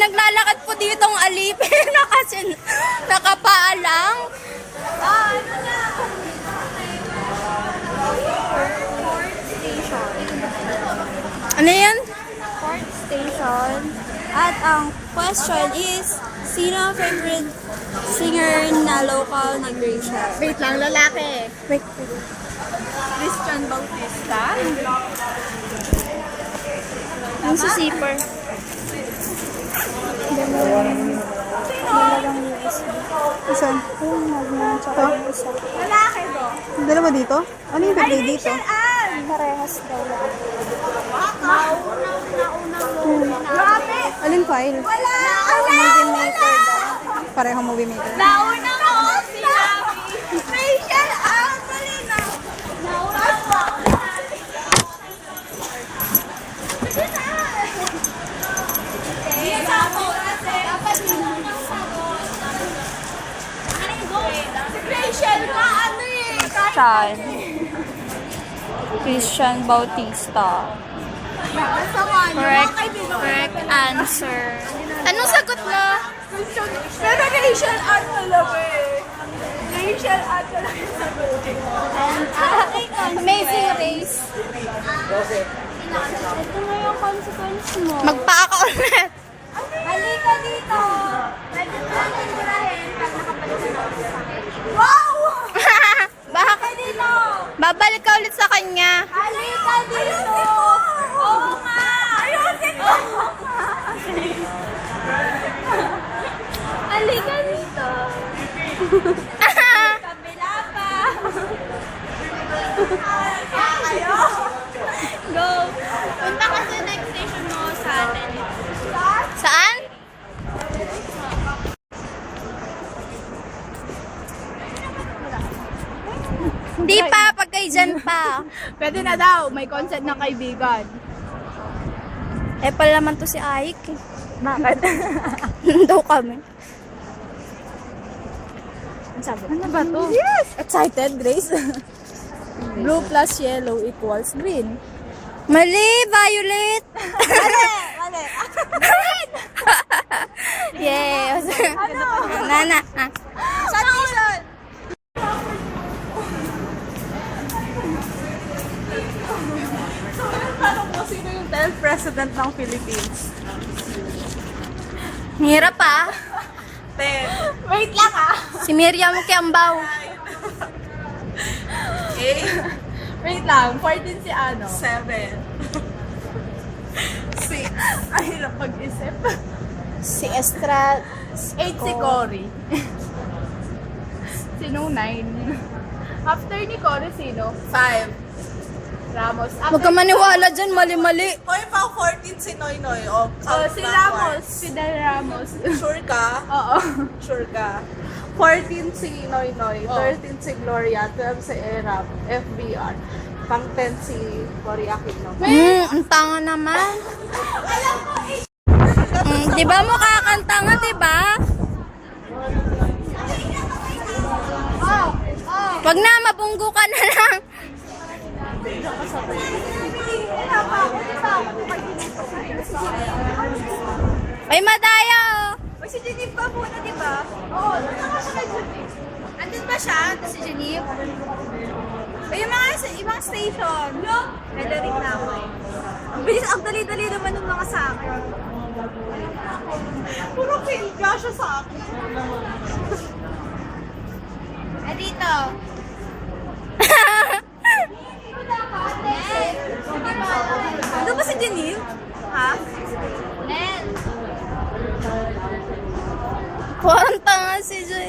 naglalakad po ditong alipin na kasi nakapaalang. Ano na? Fourth station. Ano yan? Fourth station. At ang question is, sino ang favorite singer na local ni Gracia? Wait lang, lalaki. Wait. Christian Bautista. Ang si Zipper. Dalagang USB. Isan? Yung magna tsaka yung isa. Lalaki to. Dalawa dito? Ano yung birthday dito? Parehas daw lang. Grabe! Alin file? Wala! Movie maker daw. Pareho movie maker. Nauna mo sinabi. Facial out! Dali na! Nauna mo! Christian. Christian Bautista. Correct answer. Anong sagot mo? Pero Rachel Art talaga eh. Rachel Art talaga yung sagot. Amazing Race. Ito na yung consequence mo. Magpaka ulit. Halika dito. Pwede mo natin burahin pag nakabalik na ako sa akin. Wow! Baka Dito! babalik ka ulit sa kanya. Halika dito! Oo nga! Ayusin mo! Halika dito! Kabila pa! Go! Punta ka sa next station mo sa atin. Saan? Hindi pa, pag kay Jan pa. Pwede na daw, may consent na kaibigan. Eh, pala naman to si Aik eh. Bakit? Nandun kami. Ano ba to? Yes! Excited, Grace? Blue plus yellow equals green. Mali, Violet. Mali! Yay. Nana. Submission! Tanong mo sino yung 10th president ng Philippines? Hirap ah. 10. Wait lang ah! Si Miriam Kiambao. 8. Wait lang, 14 si ano? 7. 6. Ay, hirap pag-isip. Si Estrad. 8 si Cory. Sino 9? After ni Cory, sino? 5. Ramos. Huwag ka maniwala dyan, mali-mali. Hoy, pang 14 si Noy Noy. O, Si Ramos. Si Del Ramos. Sure ka? Oo. Sure ka? 14 si Noy Noy, 13 si Gloria, 12 si Erap, FBR, pang 10 si Cory Aquino. Ang tanga naman. Di ba mo kakanta nga, di ba? Wag na, mabunggo ka na lang. Ay, madaya oh. Uy, si Geneve pa muna, di ba? Oo, naka siya kay Geneve. Andun ba siya? Si Geneve? Uy, yung mga ibang station. Nadaring na ako eh. Ang bilis, ang dali-dali naman ng mga sa akin. Puro fail ka siya sa akin. Dito. Ano ba si Geneve? Ha? Nel. Parang tanga si Jay.